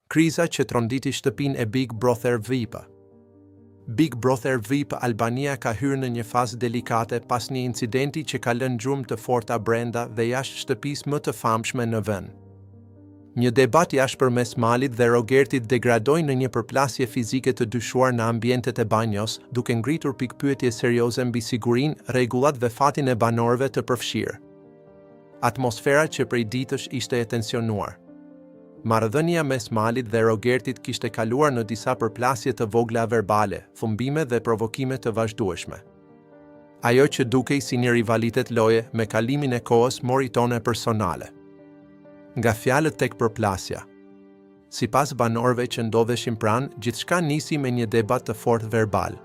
Kriza që tronditi shtëpinë e Big Brother VIP. Big Brother VIP Albania ka hyrë në një fazë delikate pas një incidenti që ka lënë gjurmë të forta brenda dhe jashtë shtëpisë më të famshme në vend. Një debat jashtëpërmes malit dhe Rogertit degradoi në një përplasje fizike të dyshuar në ambientet e banjos, duke ngritur pikpyetje serioze mbi sigurinë, rregullat dhe fatin e banorëve të përfshirë. Atmosfera që prej ditësh ishte e tensionuar. Marrëdhënia mes malit dhe Rogertit kishte kaluar në disa përplasje të vogla verbale, thumbime dhe provokime të vazhdueshme. Ajo që dukej si një rivalitet loje me kalimin e kohës mori tone personale. Nga fjalët tek përplasja. Sipas banorëve që ndodheshin pranë, gjithçka nisi me një debat të fortë verbal.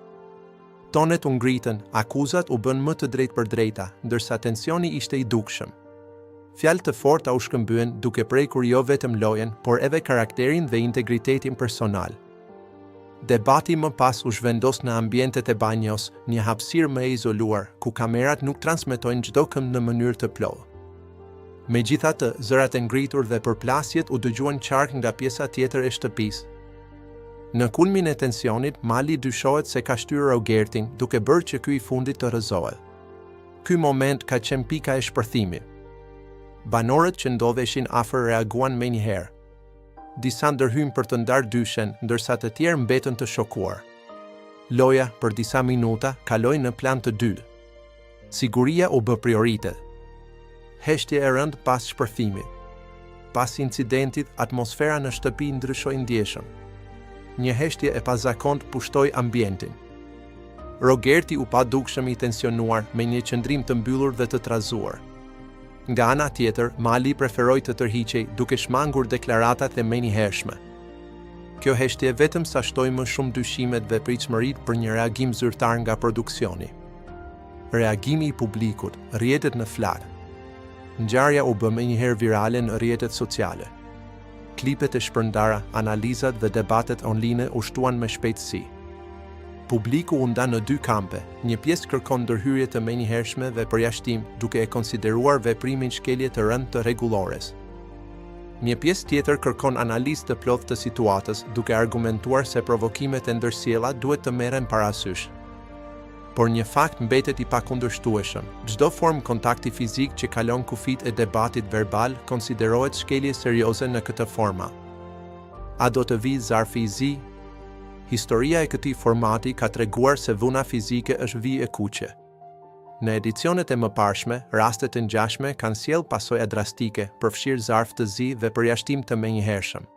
Tonet u ngritën, akuzat u bën më të drejtë për drejta, ndërsa tensioni ishte i dukshëm. Fjalë të forta u shkëmbyen duke prekur jo vetëm lojen, por edhe karakterin dhe integritetin personal. Debati më pas u zhvendos në ambientet e banjos, një hapësirë më e izoluar, ku kamerat nuk transmetojnë çdo këmbë në mënyrë të plotë. Megjithatë, zërat e ngritur dhe përplasjet u dëgjuan qark nga pjesa tjetër e shtëpisë. Në kulmin e tensionit, mali dyshohet se ka shtyrë Rogertin, duke bërë që ky i fundit të rrëzohet. Ky moment ka qenë pika e shpërthimit. Banorët që ndodheshin afër reaguan menjëherë. Disa ndërhyn për të ndarë dyshen, ndërsa të tjerë mbetën të shokuar. Loja, për disa minuta, kaloi në plan të dytë. Siguria u bë prioritet. Heshtje e rëndë pas shpërthimit. Pas incidentit, atmosfera në shtëpi ndryshoi ndjeshëm. Një heshtje e pazakontë pushtoi ambientin. Rogerti u pa dukshëm i tensionuar me një qëndrim të mbyllur dhe të trazuar. Nga ana tjetër, mali preferoi të tërhiqej duke shmangur deklaratat e menjëhershme. Kjo heshtje vetëm sa shtoi më shumë dyshimet dhe pritshmëritë për një reagim zyrtar nga produksioni. Reagimi i publikut, rrjetet në flar. Ngjarja u bë menjëherë virale në rrjetet sociale. Klipet e shpërndara, analizat dhe debatet online u shtuan me shpejtësi. Publiku u nda në dy kampe, një pjesë kërkon ndërhyrje të menjëhershme dhe përjashtim, duke e konsideruar veprimin shkelje të rënd të rregullores. Një pjesë tjetër kërkon analizë të plotë të situatës, duke argumentuar se provokimet e ndërsjella duhet të merren parasysh. Por një fakt mbetet i pakundërshtueshëm. Çdo formë kontakti fizik që kalon kufit e debatit verbal konsiderohet shkelje serioze në këtë forma. A do të vijë zarfi i zi? Historia e këtij formati ka treguar se dhuna fizike është vijë e kuqe. Në edicionet e mëparshme, rastet e ngjashme kanë sjellë pasoja drastike, përfshirë zarf të zi dhe përjashtim të menjëhershëm.